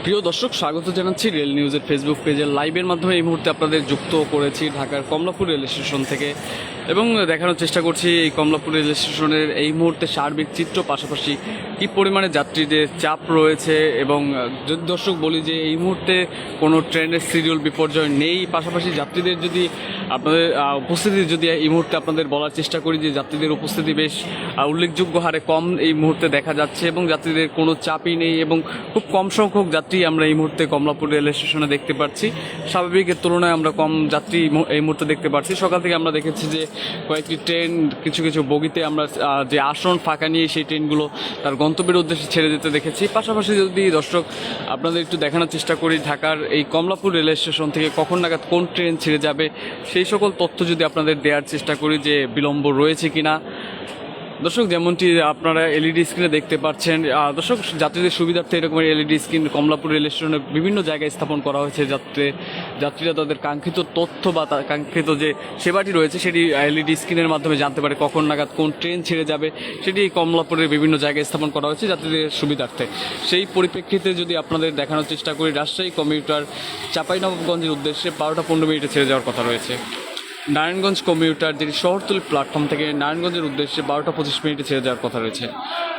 প্রিয় দর্শক, স্বাগত জানাচ্ছি রেল নিউজের ফেসবুক পেজের লাইভের মাধ্যমে। এই মুহূর্তে আপনাদের যুক্ত করেছি ঢাকার কমলাপুর রেল স্টেশন থেকে এবং দেখানোর চেষ্টা করছি এই কমলাপুর রেল স্টেশনের এই মুহূর্তে সার্বিক চিত্র, পাশাপাশি কী পরিমাণে যাত্রীদের চাপ রয়েছে। এবং যদি দর্শক বলি যে এই মুহূর্তে কোনো ট্রেনের শিডিউল বিপর্যয় নেই, পাশাপাশি যাত্রীদের যদি আপনাদের উপস্থিতি যদি এই মুহূর্তে আপনাদের বলার চেষ্টা করি যে যাত্রীদের উপস্থিতি বেশ উল্লেখযোগ্য হারে কম এই মুহূর্তে দেখা যাচ্ছে এবং যাত্রীদের কোনো চাপই নেই এবং খুব কম সংখ্যক যাত্রী আমরা এই মুহূর্তে কমলাপুর রেল স্টেশনে দেখতে পাচ্ছি। স্বাভাবিকের তুলনায় আমরা কম যাত্রী এই মুহূর্তে দেখতে পাচ্ছি। সকাল থেকে আমরা দেখেছি যে কয়েকটি ট্রেন কিছু কিছু বগিতে আমরা যে আসন ফাঁকা নিয়ে সেই ট্রেনগুলো তার গন্তব্যের উদ্দেশ্যে ছেড়ে যেতে দেখেছি। পাশাপাশি যদি দর্শক আপনাদের একটু দেখানোর চেষ্টা করি ঢাকার এই কমলাপুর রেল স্টেশন থেকে কখন নাগাদ কোন ট্রেন ছেড়ে যাবে সেই সকল তথ্য যদি আপনাদের দেওয়ার চেষ্টা করি যে বিলম্ব রয়েছে কিনা। দর্শক, যেমনটি আপনারা এলইডি স্ক্রিনে দেখতে পাচ্ছেন, দর্শক যাত্রীদের সুবিধার্থে এরকম এলইডি স্ক্রিন কমলাপুর রেল স্টেশনে বিভিন্ন জায়গায় স্থাপন করা হয়েছে, যাত্রীরা তাদের কাঙ্ক্ষিত তথ্য বা কাঙ্ক্ষিত যে সেবাটি রয়েছে সেটি এলইডি স্ক্রিনের মাধ্যমে জানতে পারে কখন নাগাদ কোন ট্রেন ছেড়ে যাবে। সেটি কমলাপুরের বিভিন্ন জায়গায় স্থাপন করা হয়েছে যাত্রীদের সুবিধার্থে। সেই পরিপ্রেক্ষিতে যদি আপনাদের দেখানোর চেষ্টা করি, রাজশাহী কমিউটার চাঁপাইনবাবগঞ্জের উদ্দেশ্যে 12টা 15 মিনিটে ছেড়ে যাওয়ার কথা রয়েছে। নারায়ণগঞ্জ কমিউটার যেটি শহরতলি প্ল্যাটফর্ম থেকে নারায়ণগঞ্জের উদ্দেশ্যে 12টা 25 মিনিটে ছেড়ে যাওয়ার কথা রয়েছে।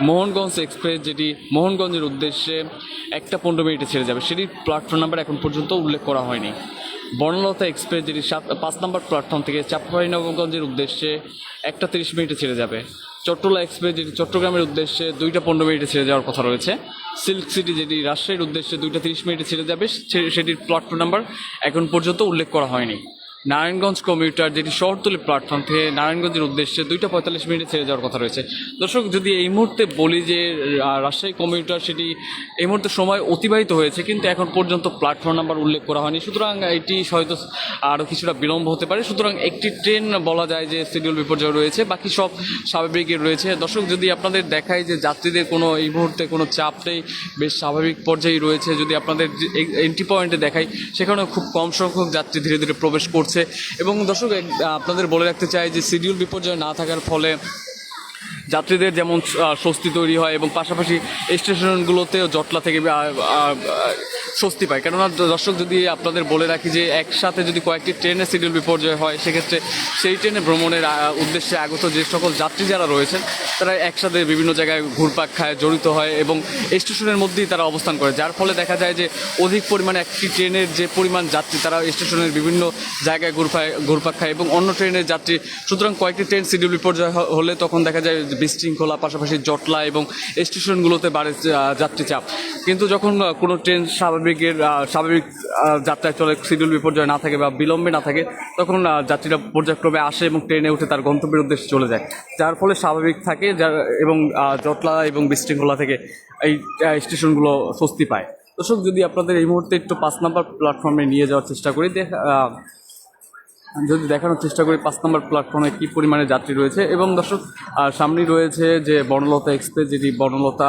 মোহনগঞ্জ এক্সপ্রেস যেটি মোহনগঞ্জের উদ্দেশ্যে 1টা 15 মিনিটে ছেড়ে যাবে, সেটির প্ল্যাটফর্ম নাম্বার এখন পর্যন্ত উল্লেখ করা হয়নি। বর্ণলতা এক্সপ্রেস যেটি 5 নম্বর প্ল্যাটফর্ম থেকে চাঁপাইনবাবগঞ্জের উদ্দেশ্যে 1টা 30 মিনিটে ছেড়ে যাবে। চট্টলা এক্সপ্রেস যেটি চট্টগ্রামের উদ্দেশ্যে 2টা 15 মিনিটে ছেড়ে যাওয়ার কথা রয়েছে। সিল্ক সিটি যেটি রাজশাহীর উদ্দেশ্যে 2টা 30 মিনিটে ছেড়ে যাবে, সেটির প্ল্যাটফর্ম নাম্বার এখন পর্যন্ত উল্লেখ করা হয়নি। নারায়ণগঞ্জ কমিউটার যেটি শহরতলি প্ল্যাটফর্ম থেকে নারায়ণগঞ্জের উদ্দেশ্যে 2টা 45 মিনিটে ছেড়ে যাওয়ার কথা রয়েছে। দর্শক, যদি এই মুহূর্তে বলি যে রাজশাহী কমিউটার সেটি এই মুহূর্তে সময় অতিবাহিত হয়েছে কিন্তু এখন পর্যন্ত প্ল্যাটফর্ম নাম্বার উল্লেখ করা হয়নি, সুতরাং এটি হয়তো আরও কিছুটা বিলম্ব হতে পারে। সুতরাং একটি ট্রেন বলা যায় যে শিডিউল বিপর্যয় রয়েছে, বাকি সব স্বাভাবিকই রয়েছে। দর্শক, যদি আপনাদের দেখায় যে যাত্রীদের কোনো এই মুহূর্তে কোনো চাপ নেই, বেশ স্বাভাবিক পর্যায়ে রয়েছে। যদি আপনাদের এন্ট্রি পয়েন্টে দেখাই, সেখানেও খুব কম সংখ্যক যাত্রী ধীরে ধীরে প্রবেশ করছে। এবং দর্শক, আপনাদের বলে রাখতে চাই যে শিডিউল বিপর্যয় না থাকার ফলে যাত্রীদের যেমন স্বস্তি তৈরি হয় এবং পাশাপাশি স্টেশনগুলোতেও জটলা থেকে স্বস্তি পায়। কেননা দর্শক, যদি আপনাদের বলে রাখি যে একসাথে যদি কয়েকটি ট্রেনের শিডিউল বিপর্যয় হয়, সেক্ষেত্রে সেই ট্রেনে ভ্রমণের উদ্দেশ্যে আগত যে সকল যাত্রী যারা রয়েছেন তারা একসাথে বিভিন্ন জায়গায় ঘুরপাক খায়, জড়িত হয় এবং স্টেশনের মধ্যেই তারা অবস্থান করে, যার ফলে দেখা যায় যে অধিক পরিমাণে একটি ট্রেনের যে পরিমাণ যাত্রী তারা স্টেশনের বিভিন্ন জায়গায় ঘুরপাক খায় এবং অন্য ট্রেনের যাত্রী। সুতরাং কয়েকটি ট্রেন শিডিউল বিপর্যয় হলে তখন দেখা যায় বিশৃঙ্খলা, পাশাপাশি জটলা এবং স্টেশনগুলোতে বাড়ে যাত্রী চাপ। কিন্তু যখন কোনো ট্রেন স্বাভাবিক যাত্রায় চলে, শিডিউল বিপর্যয় না থাকে বা বিলম্বে না থাকে, তখন যাত্রীরা পর্যায়ক্রমে আসে এবং ট্রেনে উঠে তার গন্তব্যের উদ্দেশ্যে চলে যায়, যার ফলে স্বাভাবিক থাকে এবং জটলা এবং বিশৃঙ্খলা থেকে এই স্টেশনগুলো স্বস্তি পায়। দর্শক, যদি আপনাদের এই মুহূর্তে একটু 5 নম্বর প্ল্যাটফর্মে নিয়ে যাওয়ার চেষ্টা করি, যদি দেখানোর চেষ্টা করি 5 নম্বর প্ল্যাটফর্মে কী পরিমাণে যাত্রী রয়েছে। এবং দর্শক, সামনেই রয়েছে যে বর্ণলতা এক্সপ্রেস, যেটি বর্ণলতা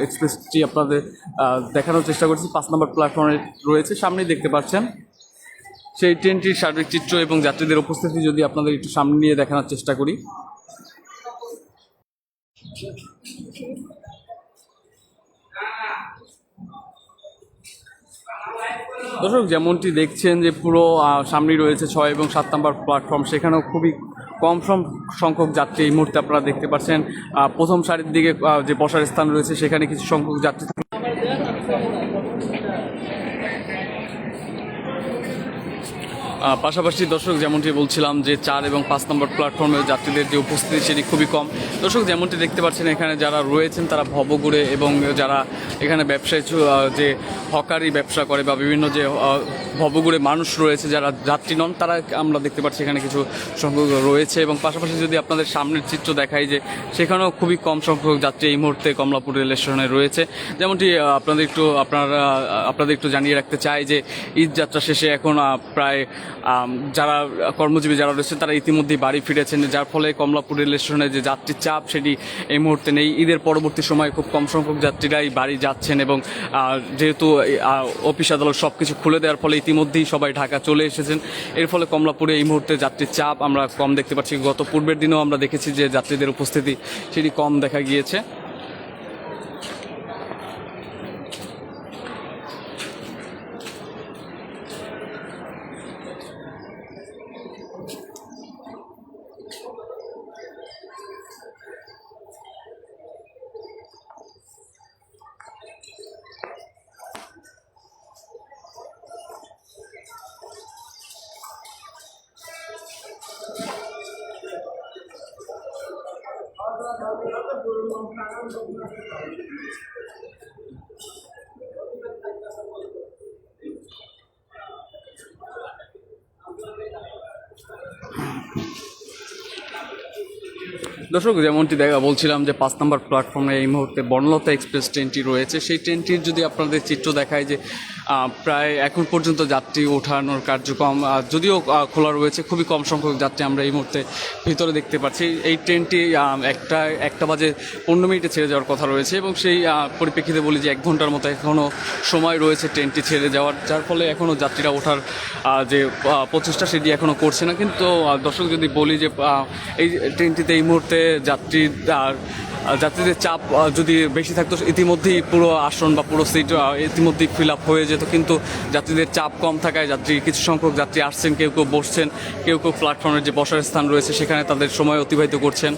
এক্সপ্রেসটি আপনাদের দেখানোর চেষ্টা করছি, 5 নম্বর প্ল্যাটফর্মে রয়েছে, সামনেই দেখতে পাচ্ছেন সেই ট্রেনটির সার্বিক চিত্র এবং যাত্রীদের উপস্থিতি যদি আপনাদের একটু সামনে নিয়ে দেখানোর চেষ্টা করি। দর্শক, যেমনটি দেখছেন যে পুরো সামনেই রয়েছে 6 এবং 7 নম্বর প্ল্যাটফর্ম, সেখানেও খুবই কম সংখ্যক যাত্রী এই মুহূর্তে আপনারা দেখতে পাচ্ছেন। প্রথম সারির দিকে যে বসার স্থান রয়েছে সেখানে কিছু সংখ্যক যাত্রী। পাশাপাশি দর্শক, যেমনটি বলছিলাম যে 4 এবং 5 নম্বর প্ল্যাটফর্মে যাত্রীদের যে উপস্থিতি সেটি খুবই কম। দর্শক, যেমনটি দেখতে পাচ্ছেন এখানে যারা রয়েছেন তারা ভবঘুরে এবং যারা এখানে ব্যবসায়ী যে হকারি ব্যবসা করে বা বিভিন্ন যে ভবঘুরে মানুষ রয়েছে যারা যাত্রী নন, তারা আমরা দেখতে পাচ্ছি এখানে কিছু সংখ্যক রয়েছে। এবং পাশাপাশি যদি আপনাদের সামনের চিত্র দেখাই যে সেখানেও খুবই কম সংখ্যক যাত্রী এই মুহূর্তে কমলাপুর রেল স্টেশনে রয়েছে। যেমনটি আপনাদের একটু জানিয়ে রাখতে চাই যে ঈদ যাত্রা শেষে এখন প্রায় যারা কর্মজীবী যারা রয়েছে তারা ইতিমধ্যেই বাড়ি ফিরেছেন, যার ফলে কমলাপুর রেল স্টেশনে যে যাত্রীর চাপ সেটি এই মুহূর্তে নেই। ঈদের পরবর্তী সময়ে খুব কম সংখ্যক যাত্রীরাই বাড়ি যাচ্ছেন এবং যেহেতু অফিস আদালত সব কিছু খুলে দেওয়ার ফলে ইতিমধ্যেই সবাই ঢাকা চলে এসেছেন, এর ফলে কমলাপুরে এই মুহূর্তে যাত্রীর চাপ আমরা কম দেখতে পাচ্ছি। গত পূর্বের দিনেও আমরা দেখেছি যে যাত্রীদের উপস্থিতি সেটি কম দেখা গিয়েছে। দর্শক, যেমনটি বলছিলাম যে 5 নম্বর প্ল্যাটফর্মে এই মুহূর্তে বনলতা এক্সপ্রেস ট্রেনটি রয়েছে। সেই ট্রেনটির যদি আপনাদের চিত্র দেখায় যে প্রায় এখন পর্যন্ত যাত্রী ওঠানোর কার্যক্রম যদিও খোলা রয়েছে, খুবই কম সংখ্যক যাত্রী আমরা এই মুহূর্তে ভিতরে দেখতে পাচ্ছি। এই ট্রেনটি 1টা বাজে 15 মিনিটে ছেড়ে যাওয়ার কথা রয়েছে এবং সেই পরিপ্রেক্ষিতে বলি যে 1 ঘন্টার মতো এখনও সময় রয়েছে ট্রেনটি ছেড়ে যাওয়ার, যার ফলে এখনও যাত্রীরা ওঠার যে প্রচেষ্টা সেটি এখনও করছে না। কিন্তু দর্শক, যদি বলি যে এই ট্রেনটিতে এই মুহূর্তে যাত্রীদের চাপ যদি বেশি থাকতো, ইতিমধ্যেই পুরো আসন বা পুরো সিট ইতিমধ্যেই ফিল আপ হয়ে যেত, কিন্তু যাত্রীদের চাপ কম থাকায় কিছু সংখ্যক যাত্রী আসছেন, কেউ কেউ বসছেন, কেউ কেউ প্ল্যাটফর্মের যে বসার স্থান রয়েছে সেখানে তাদের সময় অতিবাহিত করছেন।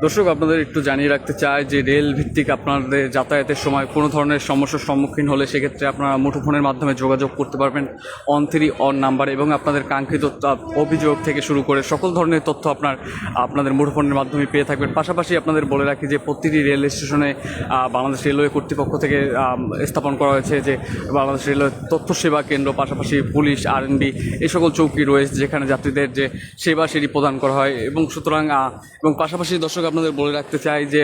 দর্শক, আপনাদের একটু জানিয়ে রাখতে চাই যে রেল ভিত্তিক আপনাদের যাতায়াতের সময় কোনো ধরনের সমস্যার সম্মুখীন হলে সেক্ষেত্রে আপনারা মুঠোফোনের মাধ্যমে যোগাযোগ করতে পারবেন অন 3 অন নাম্বার, এবং আপনাদের কাঙ্ক্ষিত অভিযোগ থেকে শুরু করে সকল ধরনের তথ্য আপনাদের মুঠোফোনের মাধ্যমে পেয়ে থাকবেন। পাশাপাশি আপনাদের বলে রাখি যে প্রতিটি রেল স্টেশনে বাংলাদেশ রেলওয়ে কর্তৃপক্ষ থেকে স্থাপন করা হয়েছে যে বাংলাদেশ রেলওয়ে তথ্য সেবা কেন্দ্র, পাশাপাশি পুলিশ, আরএনবি এই সকল চৌকি রয়েছে যেখানে যাত্রীদের যে সেবা সেটি প্রদান করা হয়। এবং সুতরাং এবং পাশাপাশি দর্শক, আপনাদের বলে রাখতে চাই যে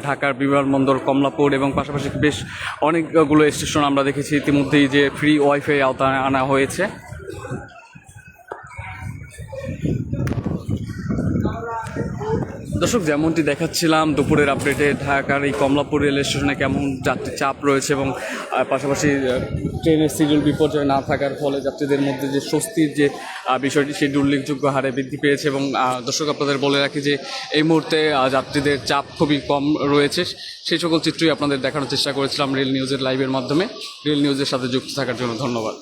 ঢাকার বিমানবন্দর, কমলাপুর এবং পাশাপাশি বেশ অনেকগুলো স্টেশন আমরা দেখেছি ইতিমধ্যেই যে ফ্রি ওয়াইফাই আওতায় আনা হয়েছে। দর্শক, যেমনটি দেখাচ্ছিলাম দুপুরের আপডেটে ঢাকার এই কমলাপুর রেল স্টেশনে কেমন যাত্রী চাপ রয়েছে এবং পাশাপাশি ট্রেনের সিরিয়াল বিপর্যয় না থাকার ফলে যাত্রীদের মধ্যে যে স্বস্তির যে বিষয়টি সেটি উল্লেখযোগ্য হারে বৃদ্ধি পেয়েছে। এবং দর্শক, আপনাদের বলে রাখি যে এই মুহূর্তে যাত্রীদের চাপ খুবই কম রয়েছে। সেই সকল চিত্রই আপনাদের দেখানোর চেষ্টা করেছিলাম রেল নিউজের লাইভের মাধ্যমে। রেল নিউজের সাথে যুক্ত থাকার জন্য ধন্যবাদ।